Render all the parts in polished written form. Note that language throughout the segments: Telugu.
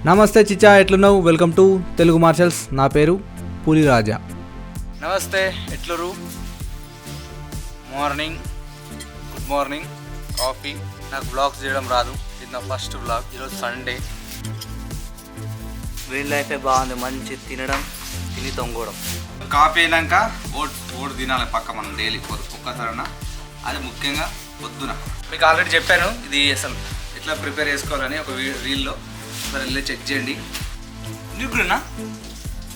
నమస్తే చిచ్చా, ఎట్లున్నావు? Welcome to Telugu marshals. నా పేరు పులిరాజా. నమస్తే, ఎట్లురు? Morning, good morning. కాఫీ. నాకు బ్లాగ్స్ చేయడం రాదు, ఇది నా ఫస్ట్ బ్లాగ్. ఈరోజు సండే. వీళ్ళ లైఫే బాగుంది, మంచి తినడం, తిని తొంగడం. కాఫీ అయినాక ఓట్స్ తినాలి పక్క, మనం డైలీ ఒక్కసారైనా. అది ముఖ్యంగా పొద్దున. మీకు ఆల్రెడీ చెప్పాను ఇది అసలు ఎట్లా ప్రిపేర్ చేసుకోవాలని ఒక రీల్లో. సరే వెళ్ళి చెక్ చేయండి. నీకున్నా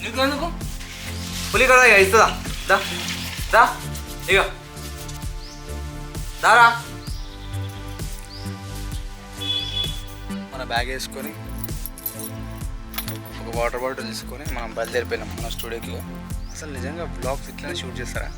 నీకు ఎందుకు పులి కదా ఇక ఇస్తుందా? దా దా ఇక దారా. మన బ్యాగ్ వేసుకొని ఒక వాటర్ బాటిల్ తీసుకొని మనం బయలుదేరిపోయినాం మన స్టూడియోకి. అసలు నిజంగా బ్లాగ్స్ ఇట్లనే షూట్ చేస్తారా?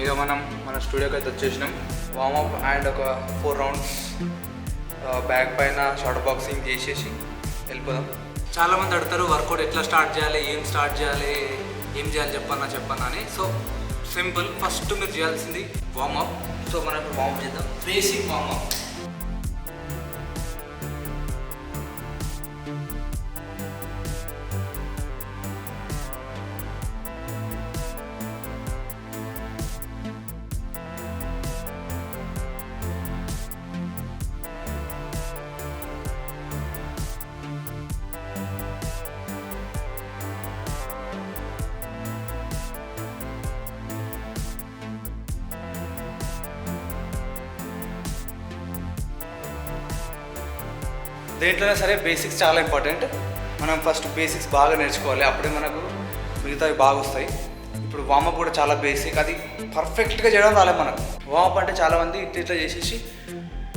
ఇక మనం మన స్టూడియోకి అయితే వచ్చేసినాం. వార్మప్ అండ్ ఒక 4 రౌండ్స్ బ్యాక్ పైన షార్ట్ బాక్సింగ్ చేసేసి వెళ్ళిపోదాం. చాలామంది అడుగుతారు వర్కౌట్ ఎట్లా స్టార్ట్ చేయాలి, ఏం చేయాలి చెప్పన్నా అని. సో సింపుల్, ఫస్ట్ మీరు చేయాల్సింది వార్మప్. సో మనం ఇప్పుడు వార్మప్ చేద్దాం. Basic warm up. దేంట్లోనే సరే బేసిక్స్ చాలా ఇంపార్టెంట్. మనం ఫస్ట్ బేసిక్స్ బాగా నేర్చుకోవాలి, అప్పుడే మనకు మిగతావి బాగా వస్తాయి. ఇప్పుడు వార్మప్ కూడా చాలా బేసిక్, అది పర్ఫెక్ట్గా చేయడం రాలేదు మనకు. వార్మప్ అంటే చాలామంది ఇట్లా చేసేసి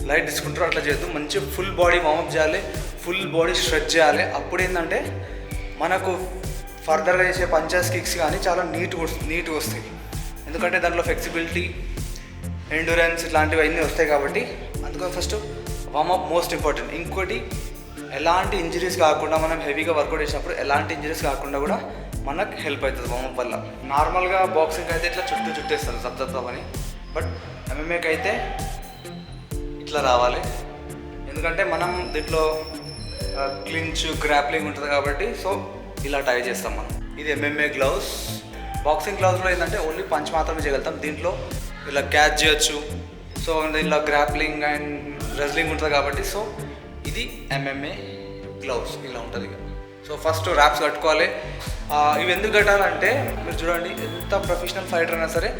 లైట్ తీసుకుంటారు, అట్లా చేద్దాం. మంచిగా ఫుల్ బాడీ వార్మప్ చేయాలి, ఫుల్ బాడీ స్ట్రెచ్ చేయాలి. అప్పుడు ఏంటంటే మనకు ఫర్దర్గా చేసే పంచెస్, కిక్స్ కానీ చాలా నీట్గా వస్తాయి. ఎందుకంటే దాంట్లో ఫ్లెక్సిబిలిటీ, ఎండ్యూరెన్స్ ఇట్లాంటివి అన్నీ వస్తాయి కాబట్టి. అందుకని ఫస్ట్ వార్మప్ మోస్ట్ ఇంపార్టెంట్. ఇంకోటి, ఎలాంటి ఇంజరీస్ కాకుండా మనం హెవీగా వర్కౌట్ చేసినప్పుడు ఎలాంటి ఇంజరీస్ కాకుండా కూడా మనకు హెల్ప్ అవుతుంది వార్మప్ వల్ల. నార్మల్గా బాక్సింగ్ అయితే ఇట్లా చుట్టేస్తారు సబ్జెక్ట్ అని, బట్ ఎంఎంఏకి అయితే ఇట్లా రావాలి. ఎందుకంటే మనం దీంట్లో క్లించ్, గ్రాప్లింగ్ ఉంటుంది కాబట్టి. సో ఇలా టై చేస్తాం మనం. ఇది ఎంఎంఏ గ్లౌస్. బాక్సింగ్ గ్లౌస్లో ఏంటంటే ఓన్లీ పంచ్ మాత్రమే చేయగలుగుతాం, దీంట్లో ఇలా క్యాచ్ చేయొచ్చు. సో దీంట్లో గ్రాప్లింగ్ అండ్ రెజ్లింగ్ ఉంటుంది కాబట్టి. సో ఇది ఎంఎంఏ గ్లౌస్ ఇలా ఉంటుంది. సో ఫస్ట్ ర్యాప్స్ కట్టుకోవాలి. ఇవి ఎందుకు కట్టాలంటే మీరు చూడండి, ఎంత ప్రొఫెషనల్ ఫైటర్ అయినా సరే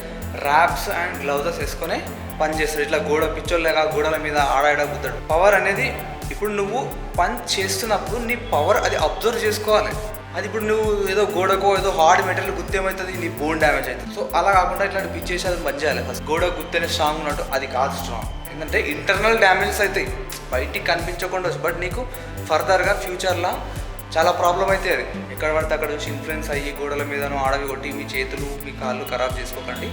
ర్యాప్స్ అండ్ గ్లౌజెస్ వేసుకొని పని చేస్తాడు. ఇట్లా పిచ్చోళ్ళగా గోడల మీద ఆడాడుతాడు. పవర్ అనేది ఇప్పుడు నువ్వు పంచ్ చేస్తున్నప్పుడు నీ పవర్ అది అబ్జర్వ్ చేసుకోవాలి. అది ఇప్పుడు నువ్వు ఏదో గోడకో ఏదో హార్డ్ మెటీరియల్ గుత్తేమవుతుంది, నీ బోన్ డ్యామేజ్ అవుతుంది. సో అలా కాకుండా ఇట్లాంటి పిచ్ చేసి అది మంచి చేయాలి. ఫస్ట్ గోడ గుత్తేనే స్ట్రాంగ్ ఉన్నట్టు అది కాదు స్ట్రాంగ్. ఏంటంటే ఇంటర్నల్ డ్యామేజెస్ అవుతాయి, బయటికి కనిపించకుండా, బట్ నీకు ఫర్దర్గా ఫ్యూచర్లో చాలా ప్రాబ్లం అయితే. అది ఎక్కడ పడితే అక్కడ చూసి ఇన్ఫ్లుయెన్స్ అయ్యి గోడల మీదనో ఆడవి కొట్టి మీ చేతులు మీ కాళ్ళు ఖరాబ్ చేసుకోకండి.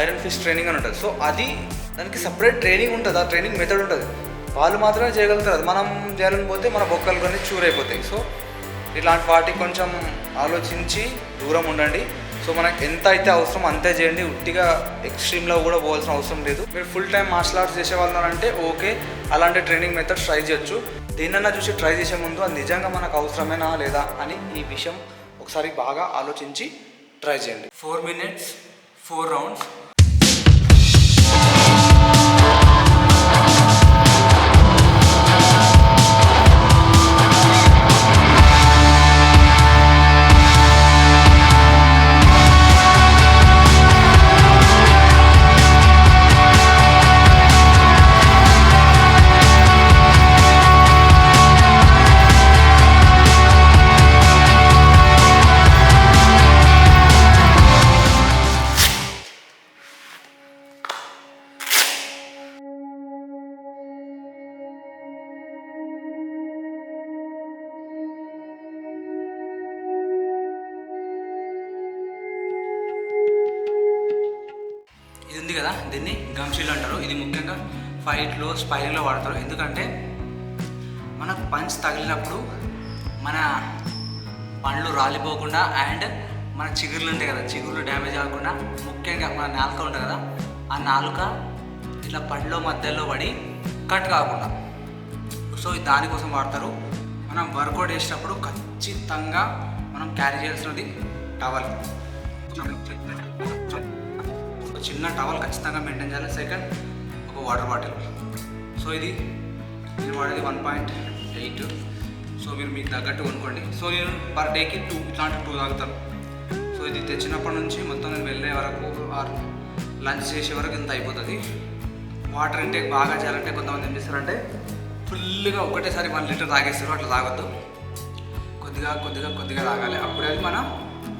ఐరన్ ఫిస్ట్ ట్రైనింగ్ అని ఉంటుంది. సో అది దానికి సపరేట్ ట్రైనింగ్ ఉంటుంది, ఆ ట్రైనింగ్ మెథడ్ ఉంటుంది. వాళ్ళు మాత్రమే చేయగలుగుతారు. అది మనం చేయాలని పోతే మన బొక్కలు కొన్ని చూరైపోతాయి. సో ఇలాంటి వాటికి కొంచెం ఆలోచించి దూరం ఉండండి. సో మనకు ఎంత అయితే అవసరం అంతే చేయండి. ఉట్టిగా ఎక్స్ట్రీమ్లో కూడా పోవాల్సిన అవసరం లేదు. మీరు ఫుల్ టైం మార్షల్ ఆర్ట్స్ చేసే వాళ్ళు అంటే ఓకే, అలాంటి ట్రైనింగ్ మెథడ్స్ ట్రై చేయొచ్చు. దేన్నన్నా చూసి ట్రై చేసే ముందు అది నిజంగా మనకు అవసరమేనా లేదా అని ఈ విషయం ఒకసారి బాగా ఆలోచించి ట్రై చేయండి. 4 minutes 4 rounds. ఇది ఉంది కదా, దీన్ని గమ్ షీల్డ్ అంటారు. ఇది ముఖ్యంగా ఫైట్లో, స్పైరింగ్లో వాడతారు. ఎందుకంటే మనకు పంచ్ తగిలినప్పుడు మన పండ్లు రాలిపోకుండా అండ్ మన చిగుర్లు ఉంటాయి కదా, చిగుర్లు డ్యామేజ్ అవ్వకుండా, ముఖ్యంగా మన నాలుక ఉంటుంది కదా, ఆ నాలుక ఇట్లా పండ్లో మధ్యలో పడి కట్ కాకుండా. సో దానికోసం వాడతారు. మనం వర్కౌట్ చేసేటప్పుడు ఖచ్చితంగా మనం క్యారీ చేయాల్సినది టవల్. ఒక చిన్న టవల్ ఖచ్చితంగా మెయింటైన్ చేయాలి. సెకండ్ ఒక వాటర్ బాటిల్. సో ఇది నేను వాడేది 1.8. సో మీరు మీకు తగ్గట్టు కొనుక్కోండి. సో నేను పర్ డేకి 2 ఇట్లాంటి 2 తాగుతాను. సో ఇది తెచ్చినప్పటి నుంచి మొత్తం నేను వెళ్ళే వరకు ఆర్ లంచ్ చేసే వరకు ఇంత అయిపోతుంది. వాటర్ ఇంటేక్ బాగా చేయాలంటే కొంతమంది ఏం చేస్తారంటే ఫుల్గా ఒకటేసారి 1 లీటర్ తాగేస్తారు. అట్లా తాగొద్దు. కొద్దిగా కొద్దిగా కొద్దిగా తాగాలి. అప్పుడే మన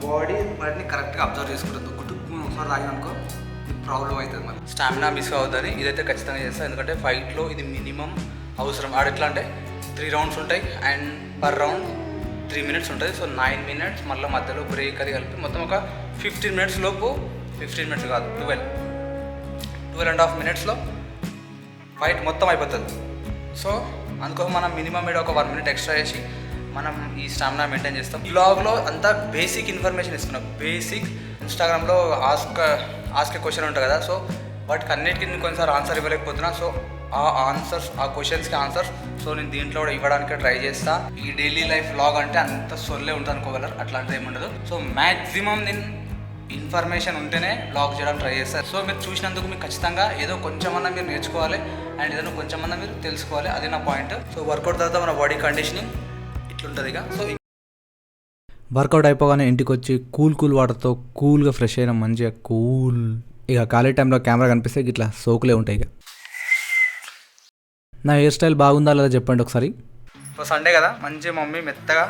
బాడీ వాటిని కరెక్ట్గా అబ్జర్వ్ చేసుకుంటుంది. ఒకసారి తాగిననుకో ప్రాబ్లం అవుతుంది. మన స్టామినా మిస్ అవుతుంది. ఇదైతే ఖచ్చితంగా చేస్తాను, ఎందుకంటే ఫైట్లో ఇది మినిమం అవసరం. ఆడ ఎట్లా అంటే 3 రౌండ్స్ ఉంటాయి అండ్ పర్ రౌండ్ 3 మినిట్స్ ఉంటుంది. సో 9 మినిట్స్ మళ్ళీ మధ్యలో బ్రేక్ అది కలిపి మొత్తం ఒక 15 మినిట్స్ లోపు, 15 మినిట్స్ కాదు 12.5 మినిట్స్లో ఫైట్ మొత్తం అయిపోతుంది. సో అందుకోసం మనం మినిమం మీద ఒక 1 మినిట్ ఎక్స్ట్రా చేసి మనం ఈ స్టామినా మెయింటైన్ చేస్తాం. బ్లాగ్లో అంతా బేసిక్ ఇన్ఫర్మేషన్ ఇస్తున్నాం. బేసిక్ ఇన్స్టాగ్రామ్లో ఆస్క్ క్వశ్చన్ ఉంటుంది కదా, సో వాటికి అన్నిటికీ నేను కొన్నిసారి ఆన్సర్ ఇవ్వలేకపోతున్నా. సో ఆ ఆన్సర్స్, ఆ క్వశ్చన్స్కి ఆన్సర్స్ సో నేను దీంట్లో కూడా ఇవ్వడానికి ట్రై చేస్తా. ఈ డైలీ లైఫ్ వ్లాగ్ అంటే అంత సొల్లే ఉంటుంది అనుకోగలరు, అట్లాంటిది ఏమి ఉండదు. సో మ్యాక్సిమం నేను ఇన్ఫర్మేషన్ ఉంటేనే బ్లాగ్ చేయడానికి ట్రై చేస్తారు. సో మీరు చూసినందుకు మీకు ఖచ్చితంగా ఏదో కొంచెమన్నా మీరు నేర్చుకోవాలి అండ్ ఏదైనా కొంచెమన్నా మీరు తెలుసుకోవాలి. అది నా పాయింట్. సో వర్కౌట్ తర్వాత మన బాడీ కండిషనింగ్ ఇట్లుంటుంది ఇక. సో వర్కౌట్ అయిపోగానే ఇంటికి వచ్చి కూల్ వాటర్తో కూల్గా ఫ్రెష్ అయినా మంచిగా కూల్. ఇక ఖాళీ టైంలో కెమెరా కనిపిస్తే ఇట్లా సోకులే ఉంటాయి. ఇక నా హెయిర్ స్టైల్ బాగుందా లేదా చెప్పండి ఒకసారి. సో సండే కదా, మంచి మమ్మీ మెత్తగా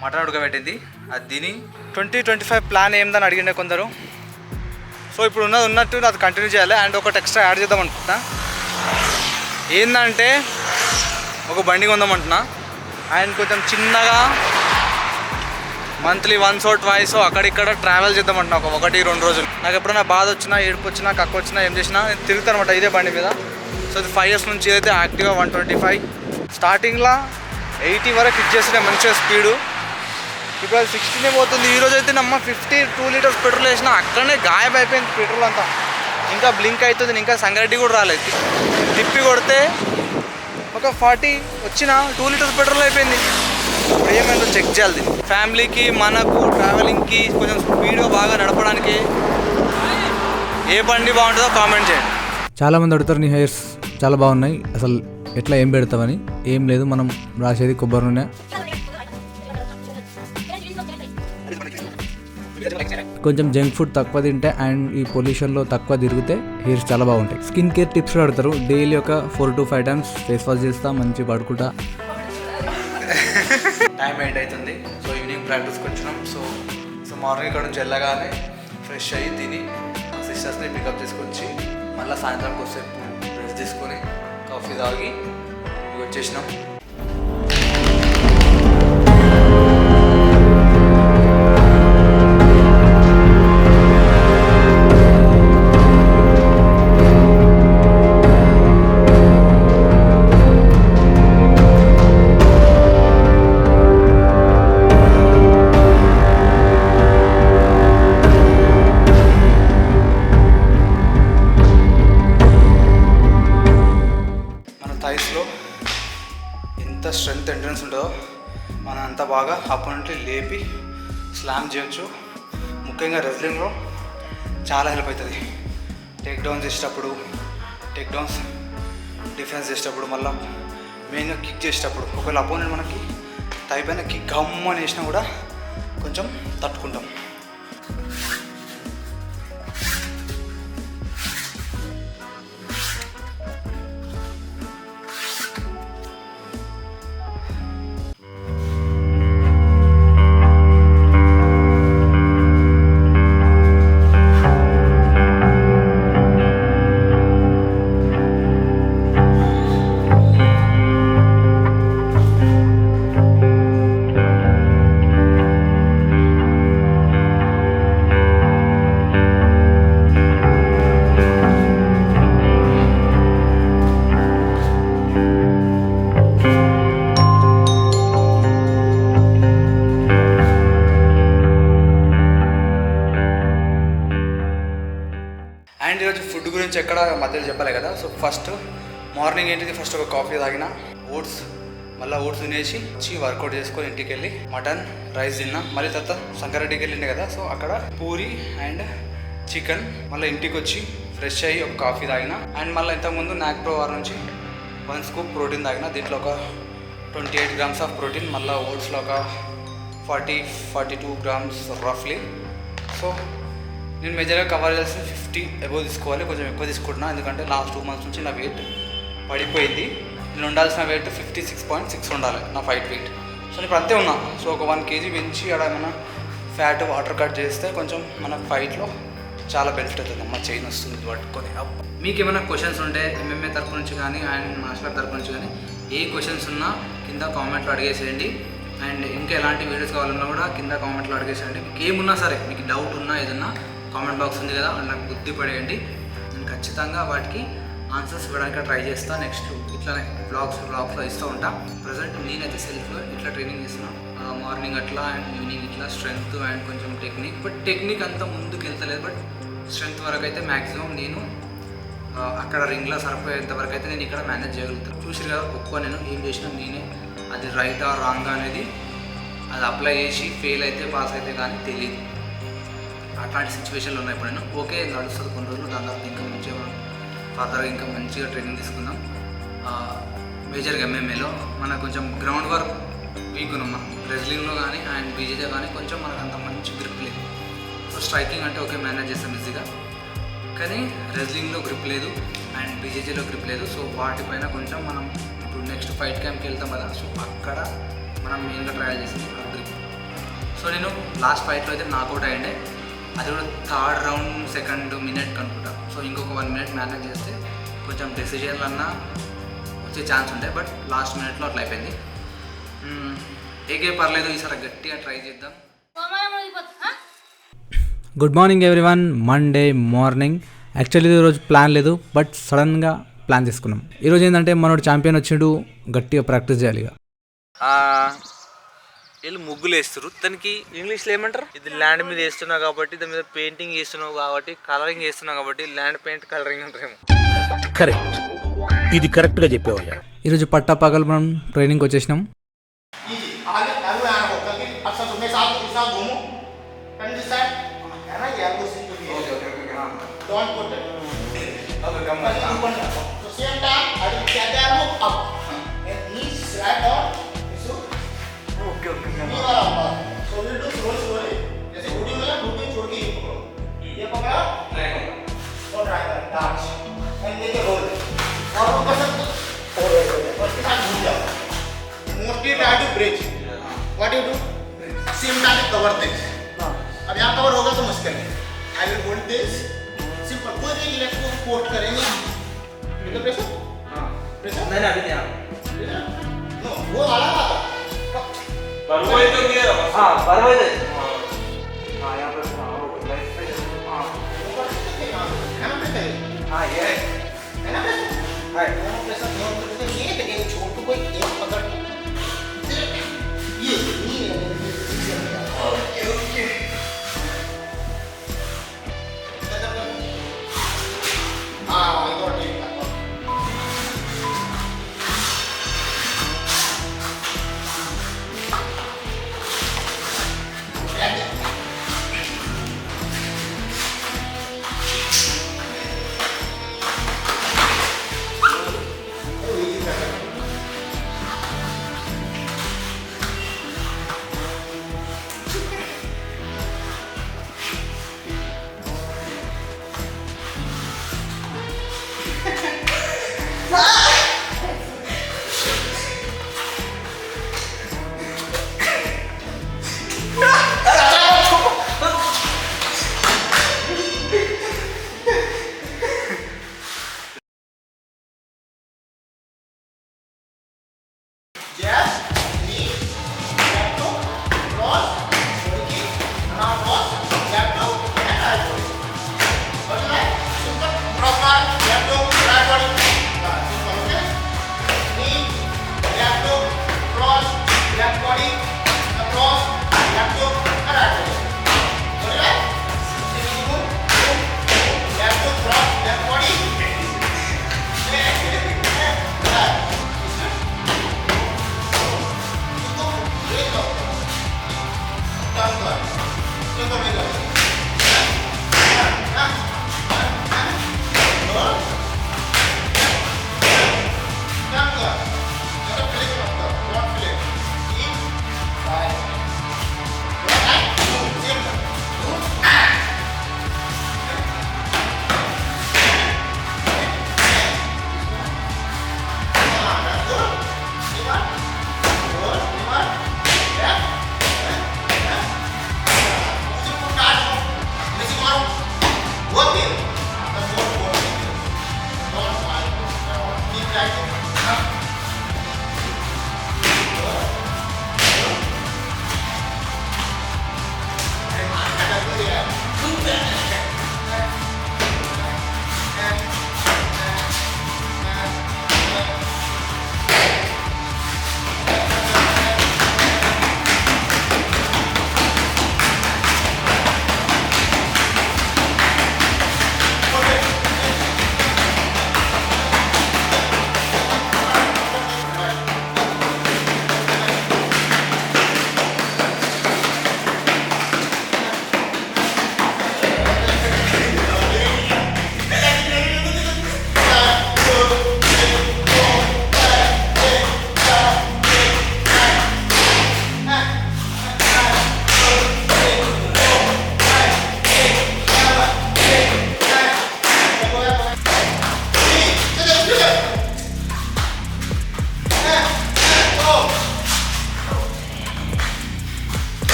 మటన్ ఉడకబెట్టింది. అది తిని 2025 ప్లాన్ ఏందని అడిగిండే కొందరు. సో ఇప్పుడు ఉన్నట్టు అది కంటిన్యూ చేయాలి అండ్ ఒకటి ఎక్స్ట్రా యాడ్ చేద్దాం అనుకుంటున్నా. ఏంటంటే ఒక బండి కొందామంటున్నా అండ్ కొంచెం చిన్నగా మంత్లీ 1 or 2 అక్కడిక్కడ ట్రావెల్ చేద్దామంటున్నా. 1-2 రోజులు. నాకు ఎప్పుడైనా బాధ వచ్చినా, ఏడుపు వచ్చినా, కక్క వచ్చినా, ఏం చేసినా నేను తిరుగుతాను అనమాట ఇదే బండి మీద. సో ఇది 5 years నుంచి అయితే యాక్టివ్గా 125 స్టార్టింగ్లో 80 వరకు హిట్ చేస్తుంటే మంచిగా స్పీడు. ఇప్పుడు 16 పోతుంది. ఈరోజు అయితే నమ్మ 52 లీటర్స్ పెట్రోల్ వేసినా అక్కడనే గాయబ్ అయిపోయింది పెట్రోల్ అంతా. ఇంకా బ్లింక్ అవుతుంది, ఇంకా సంగారెడ్డి కూడా రాలేదు. తిప్పి కొడితే ఒక 40 వచ్చిన 2 లీటర్స్ పెట్రోల్ అయిపోయింది. ఇప్పుడు ఏమైందో చెక్ చేయాలి. ఫ్యామిలీకి, మనకు, ట్రావెలింగ్కి కొంచెం స్పీడ్గా బాగా నడపడానికి ఏ బండి బాగుంటుందో కామెంట్ చేయండి. చాలామంది అడుగుతారు నీ హెయిర్స్ చాలా బాగున్నాయి, అసలు ఎట్లా ఏం పెడతావని. ఏం లేదు, మనం రాసేది కొబ్బరి నూనె, కొంచెం జంక్ ఫుడ్ తక్కువ తింటే అండ్ ఈ పొల్యూషన్లో తక్కువ తిరిగితే హెయిర్స్ చాలా బాగుంటాయి. స్కిన్ కేర్ టిప్స్ అడుగుతారు. డైలీ ఒక 4 to 5 times ఫేస్ వాష్ చేస్తా, మంచి పడుకుంటా. టైం 8 అవుతుంది. సో ఈవినింగ్ ప్రాక్టీస్కి వచ్చినాం. సో మార్నింగ్ ఇక్కడ నుంచి వెళ్ళగానే ఫ్రెష్ అయ్యి తిని సిస్టర్స్ని పికప్ చేసుకొచ్చి మళ్ళీ సాయంత్రంకి వస్తే డ్రెస్ తీసుకొని కాఫీ తాగి వచ్చేసినాం. ఎంత స్ట్రెంగ్త్ ఎంట్రన్స్ ఉంటుందో మనం అంత బాగా అపోనెంట్ని లేపి స్లామ్ చేయొచ్చు. ముఖ్యంగా రెజ్లింగ్లో చాలా హెల్ప్ అవుతుంది. టేక్ డౌన్స్ చేసేటప్పుడు, టేక్ డౌన్స్ డిఫెన్స్ చేసేటప్పుడు, మళ్ళీ మెయిన్గా కిక్ చేసేటప్పుడు ఒకవేళ అపోనెంట్ మనకి తైపైన కిక్ గమ్మని వేసినా కూడా కొంచెం తట్టుకుంటాం. అండ్ ఈరోజు ఫుడ్ గురించి ఎక్కడ మధ్యలో చెప్పలే కదా. సో ఫస్ట్ మార్నింగ్ ఏంటిది, ఫస్ట్ ఒక కాఫీ తాగిన, ఓట్స్, మళ్ళీ ఓట్స్ తినేసి వర్కౌట్ చేసుకొని ఇంటికి వెళ్ళి మటన్ రైస్ తిన్నా. మళ్ళీ తర్వాత సంగారెడ్డికి వెళ్ళిండే కదా, సో అక్కడ పూరి అండ్ చికెన్. మళ్ళీ ఇంటికి వచ్చి ఫ్రెష్ అయ్యి ఒక కాఫీ తాగిన. అండ్ మళ్ళీ ఇంతకుముందు నాక్ప్రో వార్ నుంచి 1 స్కూప్ ప్రోటీన్ తాగిన. దీంట్లో ఒక 28 grams ఆఫ్ ప్రోటీన్, మళ్ళీ ఓట్స్లో ఒక 40-42 grams రఫ్లీ. సో నేను మేజర్గా కవర్ చేయాల్సిన 50 అబోవ్ తీసుకోవాలి. కొంచెం ఎక్కువ తీసుకుంటున్నా, ఎందుకంటే లాస్ట్ 2 months నుంచి నా వెయిట్ పడిపోయింది. నేను ఉండాల్సిన వెయిట్ 56.6 ఉండాలి నా ఫైట్ వెయిట్. సో నేను ఇప్పుడు అంతే ఉన్నా. సో ఒక 1 kg పెంచి అక్కడ ఏమైనా ఫ్యాట్ వాటర్ కట్ చేస్తే కొంచెం మన ఫైట్లో చాలా బెనిఫిట్ అవుతుంది. అమ్మ చైన్ వస్తుంది పట్టుకొని. మీకు ఏమైనా క్వశ్చన్స్ ఉంటే ఎంఎంఏ తరపు నుంచి కానీ అండ్ మార్షల్ ఆర్ట్ తరపు నుంచి కానీ ఏ క్వశ్చన్స్ ఉన్నా కింద కామెంట్లో అడిగేసేయండి. అండ్ ఇంకా ఎలాంటి వీడియోస్ కావాలన్నా కూడా కింద కామెంట్లో అడిగేసేయండి. మీకు ఏమున్నా సరే, మీకు డౌట్ ఉన్నా ఏదన్నా కామెంట్ బాక్స్ ఉంది కదా, నాకు బుద్ధి పడేయండి. నేను ఖచ్చితంగా వాటికి ఆన్సర్స్ ఇవ్వడానికి ట్రై చేస్తాను. నెక్స్ట్ ఇట్లానే బ్లాగ్స్లో ఇస్తూ ఉంటా. ప్రజెంట్ నేనైతే సెల్ఫ్గా ఇట్లా ట్రైనింగ్ చేస్తున్నాను. మార్నింగ్ అట్లా అండ్ ఈవినింగ్ ఇట్లా స్ట్రెంగ్త్ అండ్ కొంచెం టెక్నిక్. బట్ టెక్నిక్ అంతా ముందుకు వెళ్తలేదు, బట్ స్ట్రెంగ్త్ వరకు అయితే మ్యాక్సిమం నేను అక్కడ రింగ్లో సరిపోయేంత వరకు అయితే నేను ఇక్కడ మేనేజ్ చేయగలుగుతాను. చూసారు కదా, ఒక్క నేను ఏం చేసినా నేనే అది రైటా రాంగ్ అనేది అది అప్లై చేసి ఫెయిల్ అయితే పాస్ అయితే కానీ తెలియదు. అట్లాంటి సిచ్యువేషన్లు ఉన్నాయి. ఇప్పుడు నేను ఓకే నడుస్తుంది కొన్ని రోజులు, దాని తర్వాత ఇంకా మంచిగా ఫర్దర్గా ఇంకా మంచిగా ట్రైనింగ్ తీసుకుందాం. మేజర్గా ఎంఎంఏలో మనకు కొంచెం గ్రౌండ్ వర్క్ వీక్ ఉన్నాం. మనం రెజ్లింగ్లో కానీ అండ్ బీజేజే కానీ కొంచెం మనకు అంత మంచి గ్రిప్ లేదు. సో స్ట్రైకింగ్ అంటే ఓకే మేనేజ్ చేస్తాం ఈజీగా, కానీ రెజ్లింగ్లో గ్రిప్ లేదు అండ్ బీజేజీలో గ్రిప్ లేదు. సో వాటిపైన కొంచెం మనం ఇప్పుడు నెక్స్ట్ ఫైట్ క్యాంప్కి వెళ్తాం కదా, సో అక్కడ మనం మెయిన్గా ట్రయల్ చేసింది ఆ గ్రిప్. సో నేను లాస్ట్ ఫైట్లో అయితే నాకౌట్ అయ్యండే, అది కూడా 3rd round 2nd minute అనుకుంటా. సో ఇంకొక 1 minute మేనేజ్ చేస్తే కొంచెం డెసిజన్లు అన్నా వచ్చే ఛాన్స్ ఉంటాయి. బట్ లాస్ట్ మినిట్లో అట్లా అయిపోయింది. ఏకే పర్లేదు, ఈసారి గట్టిగా ట్రై చేద్దాం. Good morning everyone. Monday morning. Actually ఈరోజు ప్లాన్ లేదు, బట్ సడన్గా ప్లాన్ చేసుకున్నాం. ఈరోజు ఏంటంటే మనోడు ఛాంపియన్ వచ్చిండు, గట్టిగా ప్రాక్టీస్ చేయాలి. ఇక వీళ్ళు ముగ్గులు వేస్తారు, దానికి ఇంగ్లీష్లో ఏమంటారు? ఇది ల్యాండ్ మీద వేస్తున్నావు కాబట్టి, దాని మీద పెయింటింగ్ చేస్తున్నావు కాబట్టి, కలరింగ్ చేస్తున్నావు కాబట్టి ల్యాండ్ పెయింట్ కలరింగ్ అంటారేమో. కరెక్ట్, ఇది కరెక్ట్గా చెప్పావయ్యా. ఈరోజు పట్టాపగలు మనం ట్రైనింగ్కి వచ్చేసినాం. Bridge what you do same time cover this. अब यहाँ कवर होगा तो मुश्किल है. I will hold this simple. कोई भी लेग को पोस्ट करेंगे. ठीक है प्रेशर. हां प्रेशर नहीं अभी नहीं. नो वो वाला आता परवाई तो गया. हां परवाई दे. हां यहाँ पर लाइट पे. हां वो कर सकते हैं. है ना प्रेशर. हां ये है ना प्रेशर. हां प्रेशर